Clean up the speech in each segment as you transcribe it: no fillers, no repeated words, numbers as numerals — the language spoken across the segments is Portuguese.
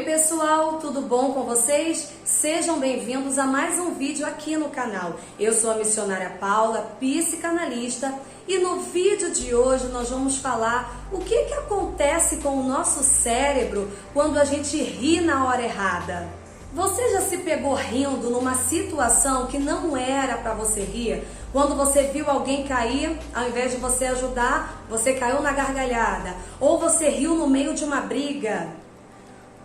Oi pessoal, tudo bom com vocês? Sejam bem-vindos a mais um vídeo aqui no canal. Eu sou a missionária Paula, psicanalista, e no vídeo de hoje nós vamos falar o que acontece com o nosso cérebro quando a gente ri na hora errada. Você já se pegou rindo numa situação que não era para você rir? Quando você viu alguém cair, ao invés de você ajudar, você caiu na gargalhada. Ou você riu no meio de uma briga.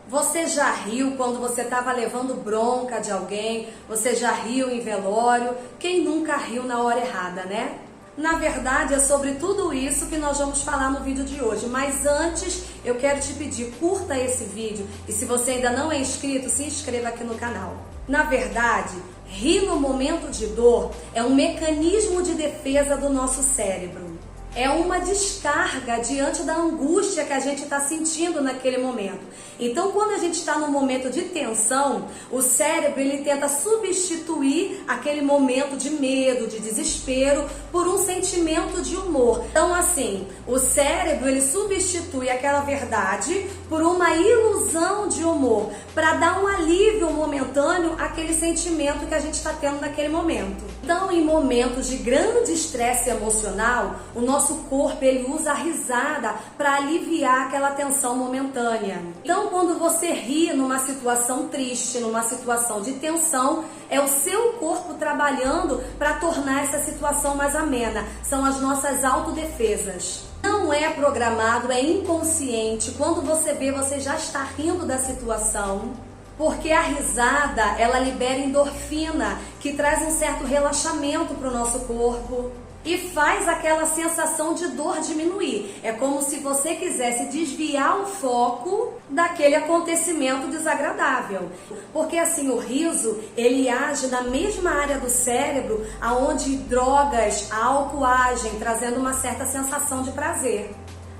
Você já riu quando você estava levando bronca de alguém? Você já riu em velório? Quem nunca riu na hora errada, né? Na verdade, é sobre tudo isso que nós vamos falar no vídeo de hoje. Mas antes, eu quero te pedir, curta esse vídeo. E se você ainda não é inscrito, se inscreva aqui no canal. Na verdade, rir no momento de dor é um mecanismo de defesa do nosso cérebro. É uma descarga diante da angústia que a gente está sentindo naquele momento. Então, quando a gente está num momento de tensão, o cérebro ele tenta substituir aquele momento de medo, de desespero, por um sentimento de humor. Então, assim, o cérebro ele substitui aquela verdade por uma ilusão de humor, para dar um alívio momentâneo àquele sentimento que a gente está tendo naquele momento. Então, em momentos de grande estresse emocional, o nosso corpo ele usa a risada para aliviar aquela tensão momentânea. Então, quando você ri numa situação triste, numa situação de tensão, é o seu corpo trabalhando para tornar essa situação mais amena. São as nossas autodefesas. Não é programado, é inconsciente. Quando você vê, você já está rindo da situação. Porque a risada, ela libera endorfina, que traz um certo relaxamento para o nosso corpo. E faz aquela sensação de dor diminuir. É como se você quisesse desviar o foco daquele acontecimento desagradável. Porque assim, o riso, ele age na mesma área do cérebro aonde drogas, álcool agem, trazendo uma certa sensação de prazer.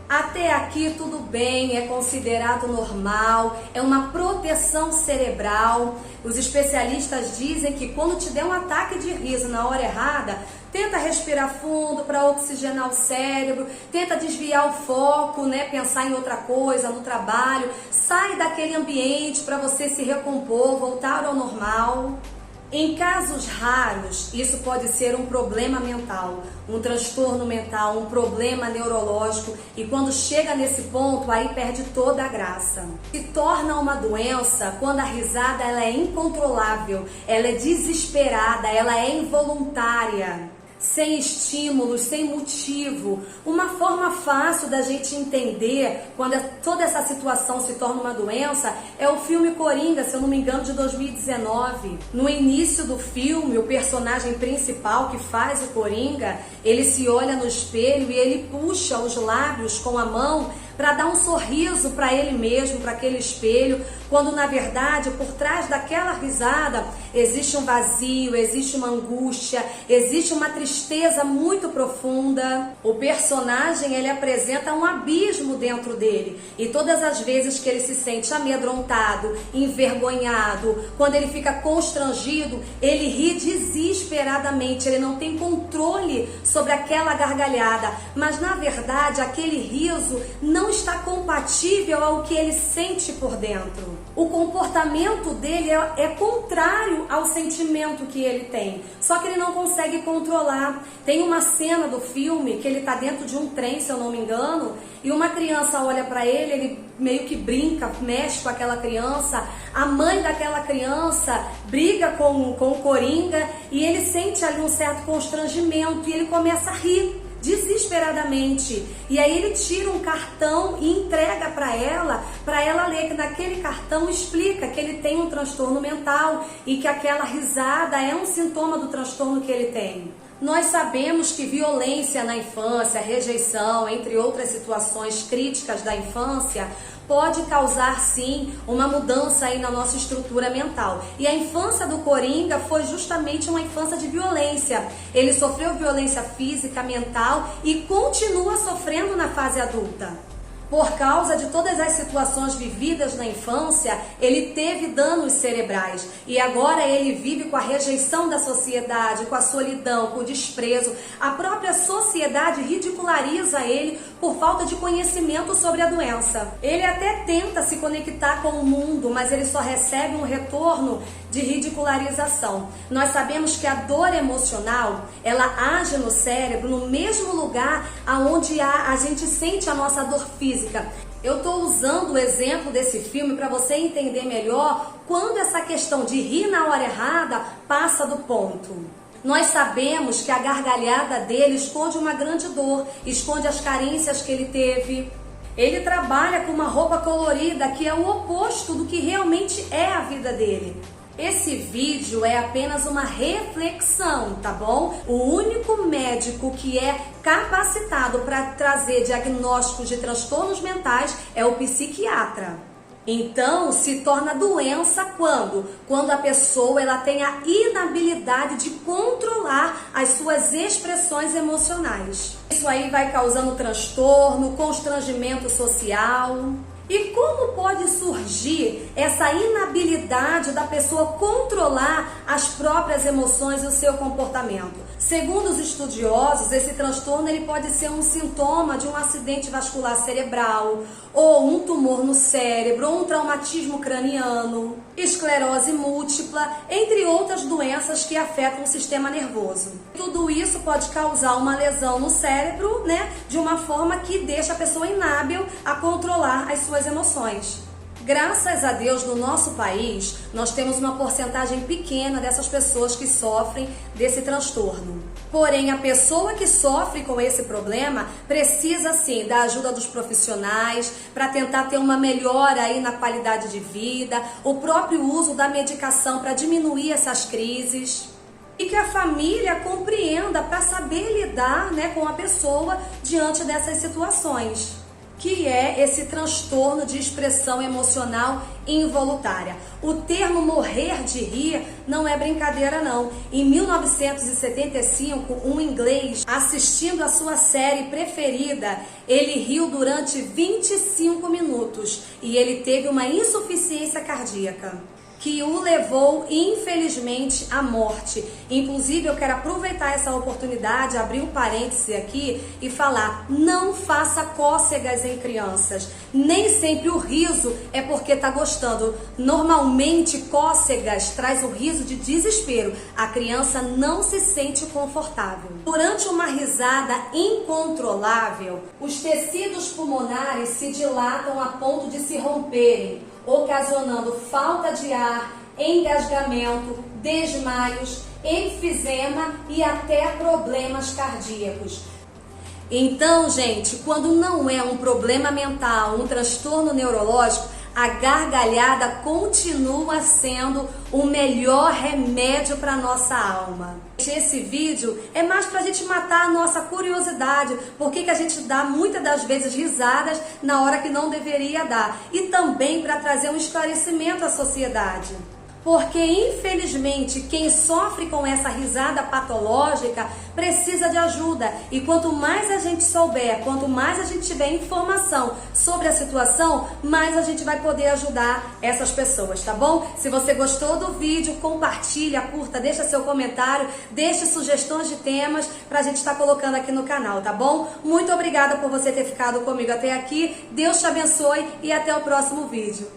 Até aqui tudo bem, é considerado normal, é uma proteção cerebral. Os especialistas dizem que quando te der um ataque de riso na hora errada, tenta respirar fundo para oxigenar o cérebro, tenta desviar o foco, pensar em outra coisa, no trabalho, sai daquele ambiente para você se recompor, voltar ao normal. Em casos raros, isso pode ser um problema mental, um transtorno mental, um problema neurológico, e quando chega nesse ponto, aí perde toda a graça. Se torna uma doença quando a risada ela é incontrolável, ela é desesperada, ela é involuntária. Sem estímulos, sem motivo. Uma forma fácil da gente entender quando toda essa situação se torna uma doença é o filme Coringa, se eu não me engano, de 2019. No início do filme, o personagem principal que faz o Coringa, ele se olha no espelho e ele puxa os lábios com a mão para dar um sorriso para ele mesmo, para aquele espelho, quando na verdade por trás daquela risada existe um vazio, existe uma angústia, existe uma tristeza muito profunda. O personagem ele apresenta um abismo dentro dele, e todas as vezes que ele se sente amedrontado, envergonhado, quando ele fica constrangido, ele ri desesperadamente, ele não tem controle sobre aquela gargalhada, mas na verdade aquele riso não está compatível ao que ele sente por dentro. O comportamento dele é contrário ao sentimento que ele tem, só que ele não consegue controlar. Tem uma cena do filme que ele está dentro de um trem, se eu não me engano, e uma criança olha para ele, ele meio que brinca, mexe com aquela criança, a mãe daquela criança briga com o Coringa, e ele sente ali um certo constrangimento, e ele começa a rir desesperadamente, e aí ele tira um cartão e entrega para ela ler, que naquele cartão explica que ele tem um transtorno mental e que aquela risada é um sintoma do transtorno que ele tem. Nós sabemos que violência na infância, rejeição, entre outras situações críticas da infância, pode causar sim uma mudança aí na nossa estrutura mental. E a infância do Coringa foi justamente uma infância de violência. Ele sofreu violência física, mental e continua sofrendo na fase adulta. Por causa de todas as situações vividas na infância, ele teve danos cerebrais e agora ele vive com a rejeição da sociedade, com a solidão, com o desprezo. A própria sociedade ridiculariza ele por falta de conhecimento sobre a doença. Ele até tenta se conectar com o mundo, mas ele só recebe um retorno de ridicularização. Nós sabemos que a dor emocional, ela age no cérebro no mesmo lugar aonde a gente sente a nossa dor física. Eu estou usando o exemplo desse filme para você entender melhor quando essa questão de rir na hora errada passa do ponto. Nós sabemos que a gargalhada dele esconde uma grande dor, esconde as carências que ele teve. Ele trabalha com uma roupa colorida que é o oposto do que realmente é a vida dele. Esse vídeo é apenas uma reflexão, tá bom? O único médico que é capacitado para trazer diagnósticos de transtornos mentais é o psiquiatra. Então, se torna doença quando a pessoa ela tem a inabilidade de controlar as suas expressões emocionais. Isso aí vai causando transtorno, constrangimento social. E como pode surgir essa inabilidade da pessoa controlar as próprias emoções e o seu comportamento? Segundo os estudiosos, esse transtorno ele pode ser um sintoma de um acidente vascular cerebral, ou um tumor no cérebro, ou um traumatismo craniano, esclerose múltipla, entre outras doenças que afetam o sistema nervoso. Tudo isso pode causar uma lesão no cérebro, de uma forma que deixa a pessoa inábil a controlar as suas emoções. Graças a Deus, no nosso país, nós temos uma porcentagem pequena dessas pessoas que sofrem desse transtorno. Porém, a pessoa que sofre com esse problema precisa, sim, da ajuda dos profissionais para tentar ter uma melhora aí na qualidade de vida, o próprio uso da medicação para diminuir essas crises. E que a família compreenda para saber lidar, com a pessoa diante dessas situações, que é esse transtorno de expressão emocional involuntária. O termo morrer de rir não é brincadeira não. Em 1975, um inglês, assistindo a sua série preferida, ele riu durante 25 minutos e ele teve uma insuficiência cardíaca que o levou, infelizmente, à morte. Inclusive, eu quero aproveitar essa oportunidade, abrir um parêntese aqui e falar: não faça cócegas em crianças. Nem sempre o riso é porque está gostando. Normalmente, cócegas traz o riso de desespero. A criança não se sente confortável. Durante uma risada incontrolável, os tecidos pulmonares se dilatam a ponto de se romperem, ocasionando falta de ar, engasgamento, desmaios, enfisema e até problemas cardíacos. Então, gente, quando não é um problema mental, um transtorno neurológico, a gargalhada continua sendo o melhor remédio para nossa alma. Esse vídeo é mais para a gente matar a nossa curiosidade, porque que a gente dá muitas das vezes risadas na hora que não deveria dar, e também para trazer um esclarecimento à sociedade. Porque, infelizmente, quem sofre com essa risada patológica precisa de ajuda. E quanto mais a gente souber, quanto mais a gente tiver informação sobre a situação, mais a gente vai poder ajudar essas pessoas, tá bom? Se você gostou do vídeo, compartilha, curta, deixa seu comentário, deixe sugestões de temas pra gente estar colocando aqui no canal, tá bom? Muito obrigada por você ter ficado comigo até aqui. Deus te abençoe e até o próximo vídeo.